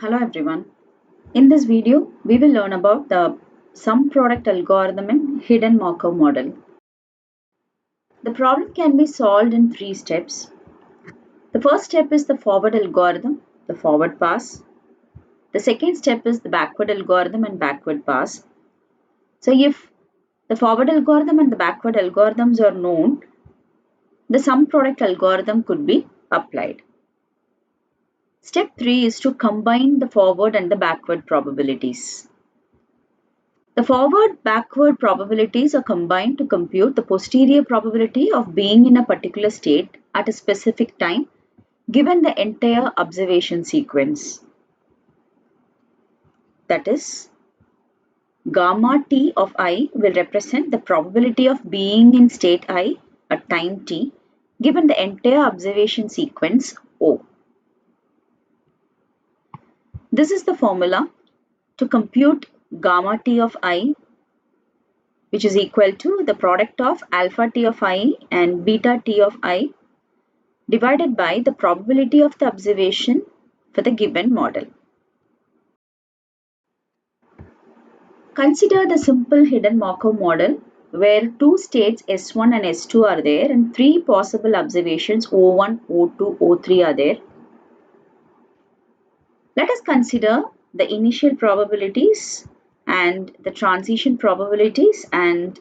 Hello everyone. In this video, we will learn about the sum product algorithm and hidden Markov model. The problem can be solved in 3 steps. The first step is the forward algorithm, the forward pass. The second step is the backward algorithm and backward pass. So if the forward algorithm and the backward algorithms are known, the sum product algorithm could be applied. Step 3 is to combine the forward and the backward probabilities. The forward-backward probabilities are combined to compute the posterior probability of being in a particular state at a specific time given the entire observation sequence. That is, gamma t of I will represent the probability of being in state I at time t given the entire observation sequence O. This is the formula to compute gamma t of I, which is equal to the product of alpha t of I and beta t of I divided by the probability of the observation for the given model. Consider the simple hidden Markov model where two states S1 and S2 are there and three possible observations O1, O2, O3 are there. Let us consider the initial probabilities and the transition probabilities and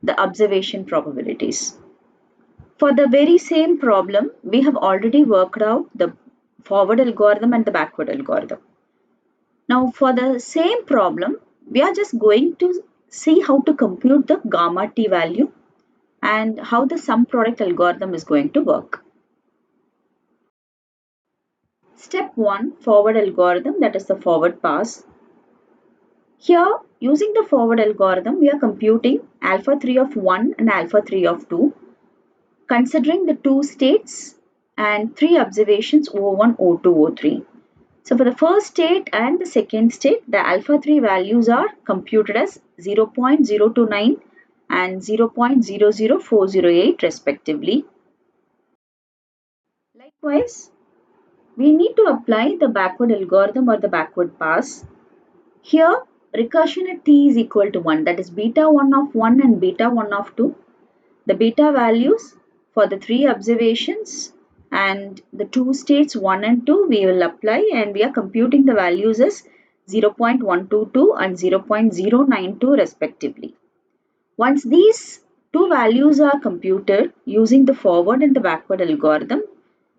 the observation probabilities. For the very same problem, we have already worked out the forward algorithm and the backward algorithm. Now for the same problem, we are just going to see how to compute the gamma t value and how the sum product algorithm is going to work. Step 1, forward algorithm, that is the forward pass. Here, using the forward algorithm, we are computing alpha 3 of 1 and alpha 3 of 2, considering the two states and three observations O1, O2, O3. So for the first state and the second state, the alpha 3 values are computed as 0.029 and 0.00408 respectively. Likewise, we need to apply the backward algorithm or the backward pass. Here, recursion at t is equal to 1, that is beta 1 of 1 and beta 1 of 2. The beta values for the three observations and the two states 1 and 2 we will apply, and we are computing the values as 0.122 and 0.092 respectively. Once these two values are computed using the forward and the backward algorithm,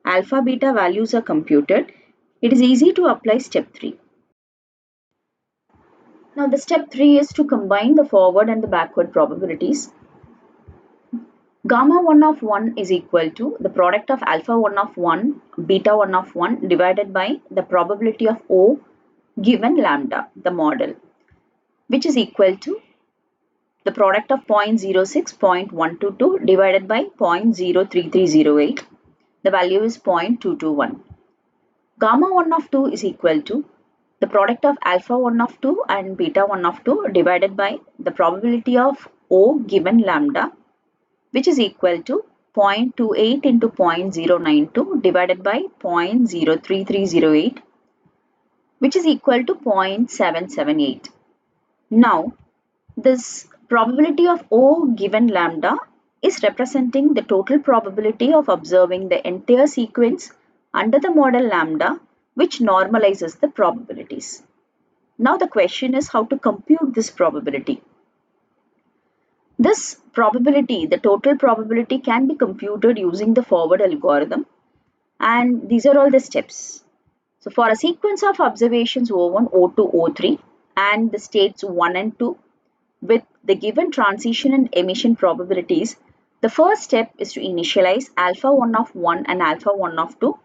alpha beta values are computed, it is easy to apply step 3. Now the step 3 is to combine the forward and the backward probabilities. Gamma 1 of 1 is equal to the product of alpha 1 of 1, beta 1 of 1 divided by the probability of O given lambda, the model, which is equal to the product of 0.06, 0.122 divided by 0.03308. The value is 0.221. Gamma 1 of 2 is equal to the product of alpha 1 of 2 and beta 1 of 2 divided by the probability of O given lambda, which is equal to 0.28 into 0.092 divided by 0.03308, which is equal to 0.778. Now, this probability of O given lambda is representing the total probability of observing the entire sequence under the model lambda, which normalizes the probabilities. Now the question is how to compute this probability. This probability, the total probability, can be computed using the forward algorithm, and these are all the steps. So for a sequence of observations O1, O2, O3 and the states 1 and 2 with the given transition and emission probabilities, the first step is to initialize alpha 1 of 1 and alpha 1 of 2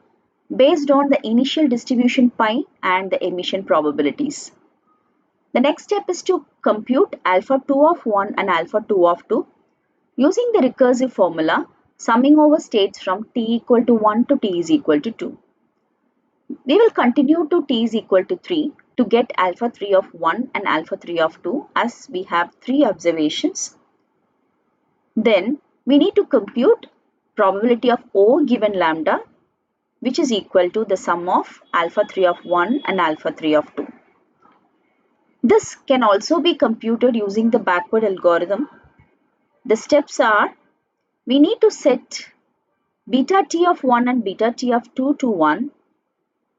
based on the initial distribution pi and the emission probabilities. The next step is to compute alpha 2 of 1 and alpha 2 of 2 using the recursive formula summing over states from t equal to 1 to t is equal to 2. We will continue to t is equal to 3 to get alpha 3 of 1 and alpha 3 of 2 as we have three observations. Then we need to compute probability of O given lambda which is equal to the sum of alpha 3 of 1 and alpha 3 of 2. This can also be computed using the backward algorithm. The steps are, we need to set beta t of 1 and beta t of 2 to 1.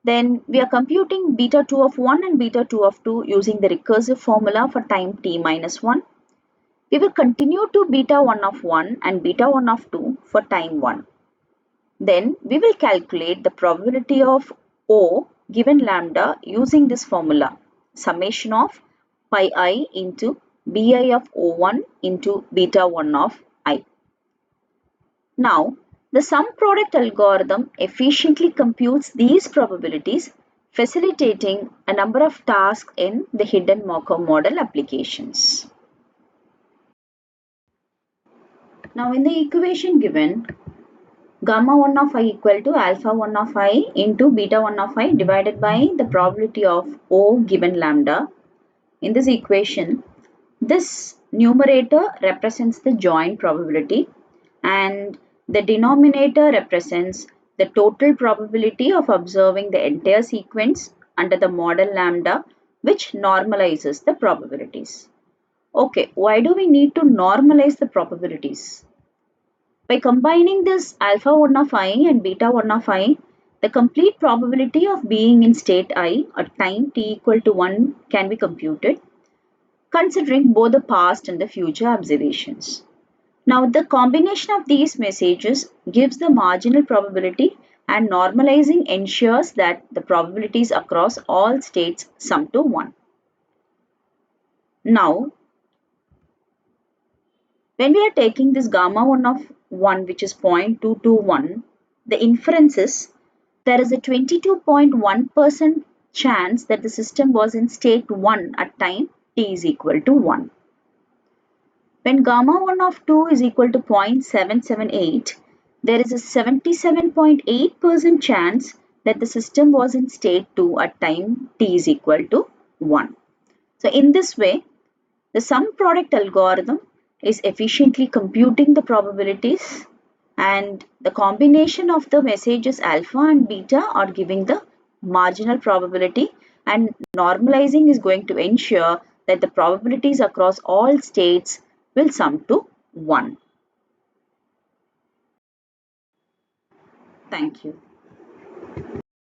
Then we are computing beta 2 of 1 and beta 2 of 2 using the recursive formula for time t minus 1. We will continue to beta 1 of 1 and beta 1 of 2 for time 1. Then we will calculate the probability of O given lambda using this formula, summation of pi I into bi of O1 into beta 1 of I. Now, the sum product algorithm efficiently computes these probabilities, facilitating a number of tasks in the hidden Markov model applications. Now, in the equation given, gamma 1 of I equal to alpha 1 of I into beta 1 of I divided by the probability of O given lambda. In this equation, this numerator represents the joint probability and the denominator represents the total probability of observing the entire sequence under the model lambda, which normalizes the probabilities. Okay, why do we need to normalize the probabilities? By combining this alpha 1 of I and beta 1 of I, the complete probability of being in state I at time t equal to 1 can be computed, considering both the past and the future observations. Now, the combination of these messages gives the marginal probability, and normalizing ensures that the probabilities across all states sum to 1. Now, when we are taking this gamma 1 of 1, which is 0.221, the inference is there is a 22.1% chance that the system was in state 1 at time t is equal to 1. When gamma 1 of 2 is equal to 0.778, there is a 77.8% chance that the system was in state 2 at time t is equal to 1. So in this way, the sum product algorithm is efficiently computing the probabilities, and the combination of the messages alpha and beta are giving the marginal probability, and normalizing is going to ensure that the probabilities across all states will sum to 1. Thank you.